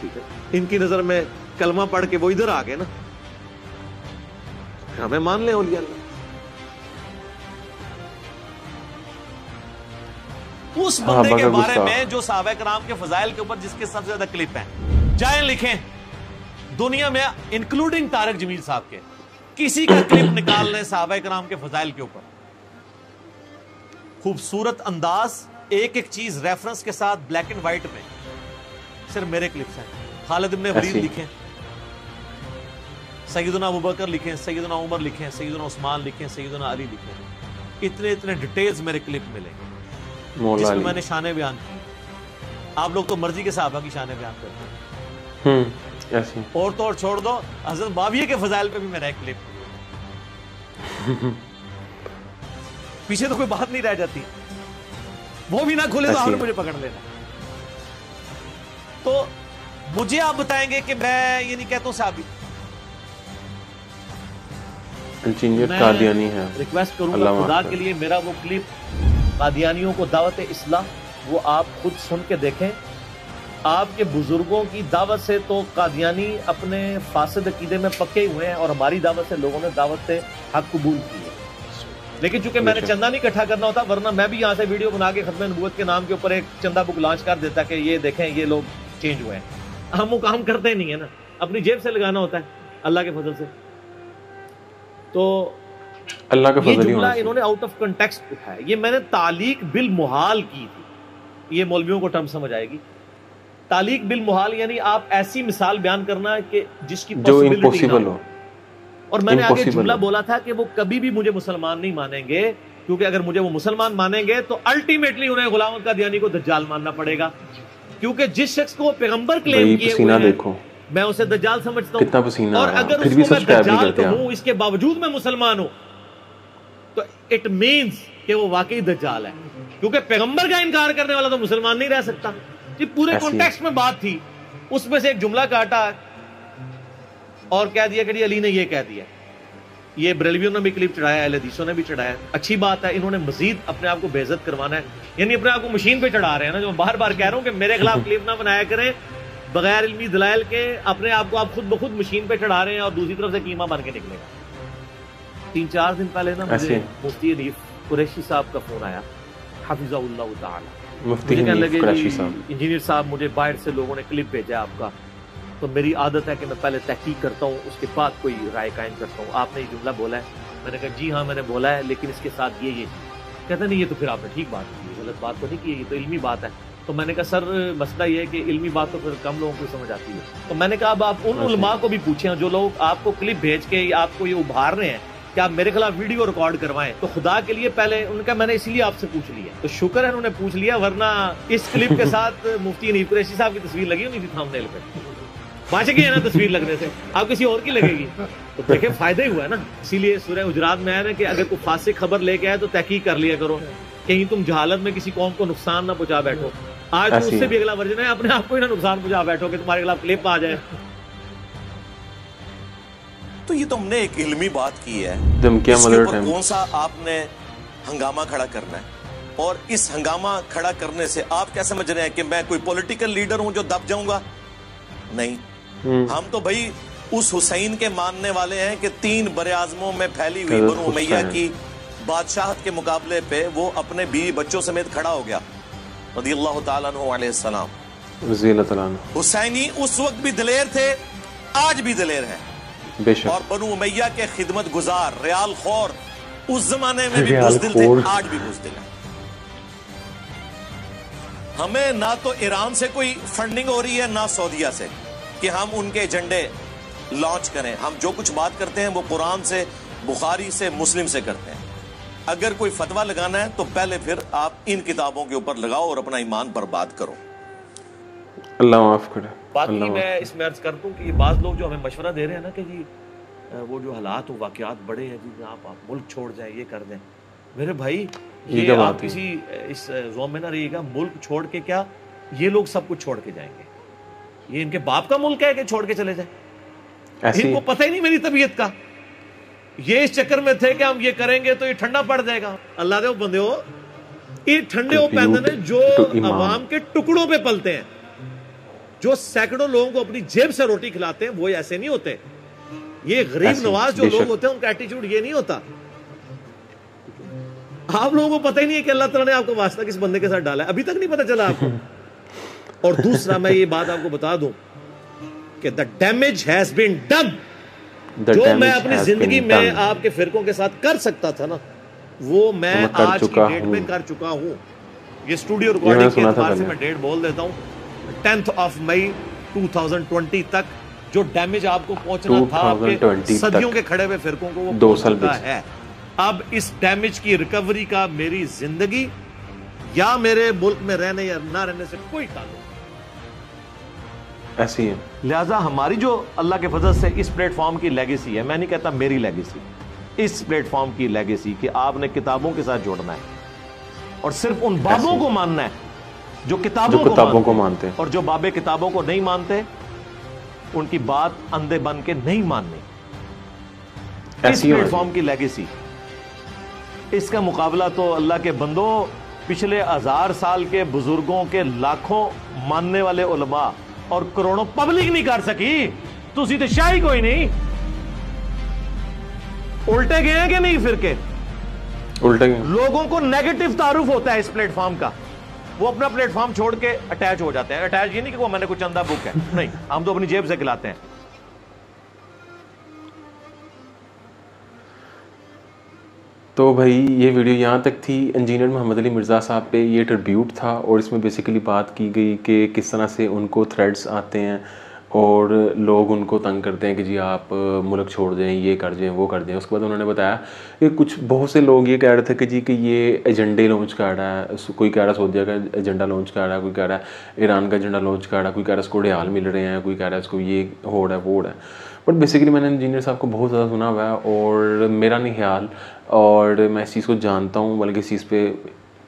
ٹھیک ہے, ان کی نظر میں کلمہ پڑھ کے وہ ادھر آ گئے نا, ہمیں مان لیں اولیاء اللہ. اس بندے کے بارے میں جو صحابہ کرام کے فضائل کے اوپر جس کے سب سے زیادہ کلپ ہیں, جائیں لکھیں دنیا میں انکلوڈنگ طارق جمیل صاحب کے, کسی کا کلپ نکال لیں صحابہ کرام کے فضائل کے اوپر, خوبصورت انداز, ایک ایک چیز ریفرنس کے ساتھ بلیک اینڈ وائٹ میں, صرف میرے کلپس ہیں. خالد ابن ولید لکھیں, سیدنا ابوبکر لکھیں, سیدنا عمر لکھیں, سیدنا عثمان لکھیں, سیدنا علی لکھیں, اتنے ڈیٹیلز میرے کلپ ملیں گے جس میں میں نے شانیں بیان کی. آپ لوگ تو مرضی کے صحابہ کی شانیں بیان کرتے ہیں, اور تو اور چھوڑ دو, حضرت معاویہ کے فضائل پہ بھی میرا ایک کلپ, پیچھے تو کوئی بات نہیں رہ جاتی, وہ بھی نہ کھولے تو آپ نے مجھے پکڑ لینا. تو مجھے آپ بتائیں گے کہ میں یہ نہیں کہتا ہوں صحابی, قادیانی ہے. ریکویسٹ کروں گا خدا کے لیے, میرا وہ کلپ قادیانیوں کو دعوت اصلاح, وہ آپ خود سن کے دیکھیں. آپ کے بزرگوں کی دعوت سے تو قادیانی اپنے فاسد عقیدے میں پکے ہوئے ہیں, اور ہماری دعوت سے لوگوں نے دعوت حق قبول کی ہے. لیکن چونکہ میں نے چندہ نہیں اکٹھا کرنا ہوتا, ورنہ میں بھی یہاں سے ویڈیو بنا کے ختم نبوت کے نام کے اوپر ایک چندہ بک لانچ کر دیتا کہ یہ دیکھیں یہ لوگ چینج ہوئے ہیں. ہم وہ کام کرتے نہیں ہے نا, اپنی جیب سے لگانا ہوتا ہے اللہ کے فضل سے. تو اللہ کا یہ فضل جملہ انہوں نے آؤٹ آف کنٹیکسٹ اٹھایا. یہ میں نے تعلیق بالمحال کی تھی, یہ مولویوں کو ٹرم سمجھ آئے گی. تعلیق بالمحال یعنی آپ ایسی مثال بیان کرنا کہ جس کی پاسبلٹی نہ ہو. اور میں نے آگے جملہ بولا تھا کہ وہ کبھی بھی مجھے مسلمان نہیں مانیں گے, کیونکہ اگر مجھے وہ مسلمان مانیں گے تو الٹیمیٹلی انہیں غلام احمد قادیانی کو دجال ماننا پڑے گا, کیونکہ جس شخص کو پیغمبر کلیم کیے ہوئے ہیں میں اسے دجال سمجھتا ہوں. اور اگر اس کو میں دجال کہوں, اس کے باوجود میں مسلمان ہوں, تو اٹ مینز کہ وہ واقعی دجال ہے, کیونکہ پیغمبر کا انکار کرنے والا تو مسلمان نہیں رہ سکتا. یہ پورے کانٹیکسٹ میں بات تھی, اس میں سے ایک جملہ کاٹا اور کہہ دیا کہ علی نے یہ کہہ دیا. یہ بریلویوں نے بھی کلپ چڑھایا, اہل حدیثوں نے بھی چڑھایا. اچھی بات ہے, انہوں نے مزید اپنے آپ کو بے عزت کروانا ہے, یعنی اپنے آپ کو مشین پہ چڑھا رہے ہیں نا. جو بار بار کہہ رہا ہوں کہ میرے خلاف کلپ نہ بنایا کریں بغیر علمی دلائل کے, اپنے آپ کو آپ خود بخود مشین پہ چڑھا رہے ہیں, اور دوسری طرف سے قیمہ بن کے نکلے گا. 3-4 دن پہلے نا مجھے مفتی حنیف قریشی صاحب کا فون آیا, حفظہ اللہ تعالی. مجھے کہنے لگے انجینئر صاحب مجھے باہر سے لوگوں نے کلپ بھیجا آپ کا, تو میری عادت ہے کہ میں پہلے تحقیق کرتا ہوں, اس کے بعد کوئی رائے قائم کرتا ہوں. آپ نے یہ جملہ بولا ہے. میں نے کہا جی ہاں میں نے بولا ہے, لیکن اس کے ساتھ یہ کہتا نہیں, یہ تو پھر آپ نے ٹھیک بات کی, غلط بات تو نہیں کی, یہ تو علمی بات ہے. تو میں نے کہا سر مسئلہ یہ ہے کہ علمی بات تو پھر کم لوگوں کو سمجھ آتی ہے. تو میں نے کہا اب آپ ان علماء کو بھی پوچھیں جو لوگ آپ کو کلپ بھیج کے آپ کو یہ ابھار رہے ہیں کہ آپ میرے خلاف ویڈیو ریکارڈ کروائیں, تو خدا کے لیے پہلے ان کا میں نے اس لیے آپ سے پوچھ لیا. تو شکر ہے انہوں نے پوچھ لیا, ورنہ اس کلپ کے ساتھ مفتی حنیف قریشی صاحب کی تصویر لگی ہونی تھی تھامنیل پہ. بچ گئے نا تصویر لگنے سے, اب کسی اور کی لگے گی تو دیکھیں فائدہ ہی ہوا ہے نا. اسی لیے سورہ حجرات میں آیا نا کہ اگر کوئی فاسق خبر لے کے آئے تو تحقیق کر لیا کرو, کہیں تم جہالت میں کسی قوم کو نقصان نہ پہنچا بیٹھو. آج تو اس سے بھی اگلا ورژن ہے, اپنے آپ کو ہی نہ نقصان پہنچا بیٹھو کہ تمہارے خلاف کلپ آ جائے. تو یہ تو ہم نے ایک علمی بات کی ہے, اس کے اوپر کون سا آپ نے ہنگامہ کھڑا کرنا ہے, اور اس ہنگامہ کھڑا کرنے سے آپ کیا سمجھ رہے ہیں کہ میں کوئی پولیٹیکل لیڈر ہوں جو دب جاؤں گا؟ نہیں, ہم تو بھائی اس حسین کے ماننے والے ہیں کہ 3 براعظموں میں پھیلی ہوئی بنو امیہ کی بادشاہت کے مقابلے پہ وہ اپنے بیوی بچوں سمیت کھڑا ہو گیا رضی اللہ تعالیٰ عنہ علیہ السلام. رضی اللہ تعالیٰ عنہ حسینی اس وقت بھی دلیر تھے, آج بھی دلیر ہیں, بے شک, اور بنو امیہ کے خدمت گزار ریال خور اس زمانے میں بھی بزدل تھے, آج بھی بزدل ہیں. ہمیں نہ تو ایران سے کوئی فنڈنگ ہو رہی ہے نہ سعودیہ سے کہ ہم ان کے ایجنڈے لانچ کریں. ہم جو کچھ بات کرتے ہیں وہ قرآن سے, بخاری سے, مسلم سے کرتے ہیں. اگر کوئی فتویٰ لگانا ہے تو پہلے پھر آپ ان کتابوں کے اوپر لگاؤ اور اپنا ایمان برباد کرو. اللہ معاف کرے. باقی میں اس میں عرض کرتا ہوں کہ یہ بعض لوگ جو ہمیں مشورہ دے رہے ہیں نا کہ جی وہ جو حالات و واقعات بڑے ہیں جی آپ ملک چھوڑ جائیں, یہ کر دیں. میرے بھائی یہ آپ کسی اس زوم میں نہ رہیے گا, ملک چھوڑ کے کیا, یہ لوگ سب کچھ چھوڑ کے جائیں گے. یہ ان کے باپ کا ملک ہے کہ چھوڑ کے چلے جائیں, ان کو پتہ ہی نہیں میری طبیعت کا. یہ اس چکر میں تھے کہ ہم یہ کریں گے تو یہ ٹھنڈا پڑ جائے گا. اللہ دے بندے ہو, یہ ٹھنڈے ہو پیندے نے جو عوام کے ٹکڑوں پہ پلتے ہیں, جو سینکڑوں لوگوں کو اپنی جیب سے روٹی کھلاتے ہیں وہ ایسے نہیں ہوتے. یہ غریب نواز جو لوگ ہوتے ہیں ان کا ایٹیٹیوڈ یہ نہیں ہوتا. آپ لوگوں کو پتہ ہی نہیں ہے کہ اللہ تعالیٰ نے آپ کو واسطہ کس بندے کے ساتھ ڈالا ہے, ابھی تک نہیں پتہ چلا آپ کو. اور دوسرا میں یہ بات آپ کو بتا دوں کہ the damage has been done. جو میں اپنی زندگی میں آپ کے فرقوں کے ساتھ کر سکتا تھا نا, وہ میں آج کی ڈیٹ میں کر چکا ہوں. یہ اسٹوڈیو ریکارڈنگ کے اعتبار سے میں ڈیٹ بول دیتا ہوں, 10 مئی 2020 تک جو ڈیمیج آپ کو پہنچنا تھا آپ کے صدیوں کے کھڑے ہوئے فرقوں کو وہ پہنچ چکا ہے. اب اس ڈیمیج کی ریکوری کا میری زندگی یا میرے ملک میں رہنے یا نہ رہنے سے کوئی تعلق ایسی ہے. لہٰذا ہماری جو اللہ کے فضل سے اس پلیٹ فارم کی لیگیسی ہے, میں نہیں کہتا میری لیگیسی, اس پلیٹ فارم کی لیگیسی کہ آپ نے کتابوں کے ساتھ جوڑنا ہے اور صرف ان بابوں کو ماننا ہے جو کتابوں کو مانتے ہیں, اور جو بابے کتابوں کو نہیں مانتے ان کی بات اندھے بن کے نہیں ماننی. اس پلیٹ فارم کی لیگیسی, اس کا مقابلہ تو اللہ کے بندوں پچھلے 1000 سال کے بزرگوں کے لاکھوں ماننے والے علماء اور کروڑوں پبلک نہیں کر سکی. تسی تو شاہی کوئی نہیں. الٹے گئے ہیں کہ نہیں فرقے؟ الٹے گئے. لوگوں کو نیگیٹو تعارف ہوتا ہے اس پلیٹ فارم کا, وہ اپنا پلیٹ فارم چھوڑ کے اٹیچ ہو جاتے ہیں. اٹیچ یہ نہیں کہ وہ میں نے کچھ چندہ بک ہے, نہیں, ہم تو اپنی جیب سے کھلاتے ہیں. تو بھائی یہ ویڈیو یہاں تک تھی. انجینئر محمد علی مرزا صاحب پہ یہ ٹربیوٹ تھا, اور اس میں بیسیکلی بات کی گئی کہ کس طرح سے ان کو تھریڈز آتے ہیں اور لوگ ان کو تنگ کرتے ہیں کہ جی آپ ملک چھوڑ دیں, یہ کر دیں, وہ کر دیں. اس کے بعد انہوں نے بتایا کہ کچھ بہت سے لوگ یہ کہہ رہے تھے کہ جی کہ یہ ایجنڈے لانچ کر رہا ہے, کوئی کہہ رہا ہے سعودیہ کا ایجنڈا لانچ کر رہا ہے, کوئی کہہ رہا ہے ایران کا ایجنڈا لانچ کر رہا ہے, کوئی کہہ رہا ہے اس کو ریال مل رہے ہیں, کوئی کہہ رہا ہے اس کو یہ ہو رہا ہے وہ ہو رہا ہے. بٹ بیسیکلی میں نے انجینئر صاحب کو بہت زیادہ سنا ہوا ہے, اور میرا نہیں خیال, اور میں اس چیز کو جانتا ہوں, بلکہ اس چیز پہ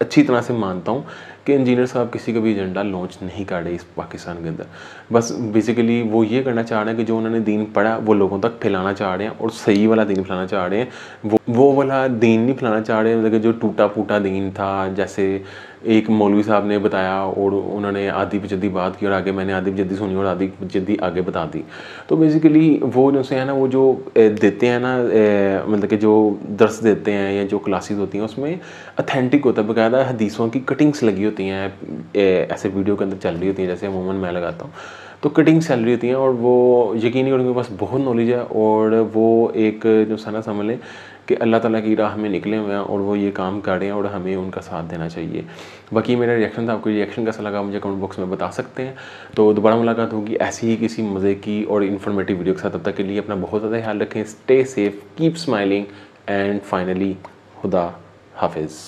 اچھی طرح سے مانتا ہوں کہ انجینئر صاحب کسی کا بھی ایجنڈا لانچ نہیں کر رہے اس پاکستان کے اندر. بس بیسیکلی وہ یہ کرنا چاہ رہے ہیں کہ جو انہوں نے دین پڑھا وہ لوگوں تک پھیلانا چاہ رہے ہیں, اور صحیح والا دین پھیلانا چاہ رہے ہیں. وہ والا دین نہیں پھیلانا چاہ رہے ہیں مطلب کہ جو ٹوٹا پھوٹا دین تھا, جیسے ایک مولوی صاحب نے بتایا اور انہوں نے آدھی پچدی بات کی اور آگے میں نے آدھی پچدی سنی اور آدھی پچدی آگے بتا دی. تو بیسیکلی وہ جو سے ہے نا, وہ جو دیتے ہیں نا, مطلب کہ جو درس دیتے ہیں یا جو کلاسز ہوتی ہیں اس میں اتھینٹک ہوتا ہے, باقاعدہ حدیثوں کی کٹنگس لگی ہوتی ہیں, ایسے ویڈیو کے اندر چل رہی ہوتی ہیں جیسے عموماً میں لگاتا ہوں, تو کٹنگس چل رہی ہوتی ہیں, اور وہ یقینی ان کے پاس بہت نالج ہے, اور وہ ایک جو سنا سمجھ لیں کہ اللہ تعالیٰ کی راہ میں نکلے ہوئے ہیں اور وہ یہ کام کر رہے ہیں, اور ہمیں ان کا ساتھ دینا چاہیے. باقی میرا ریئیکشن تھا, آپ کو ریئیکشن کیسا لگا مجھے کمنٹ باکس میں بتا سکتے ہیں. تو دوبارہ ملاقات ہوگی ایسی ہی کسی مزے کی اور انفارمیٹیو ویڈیو کے ساتھ. تب تک کے لیے اپنا بہت زیادہ خیال رکھیں, stay safe, keep smiling, and finally خدا حافظ.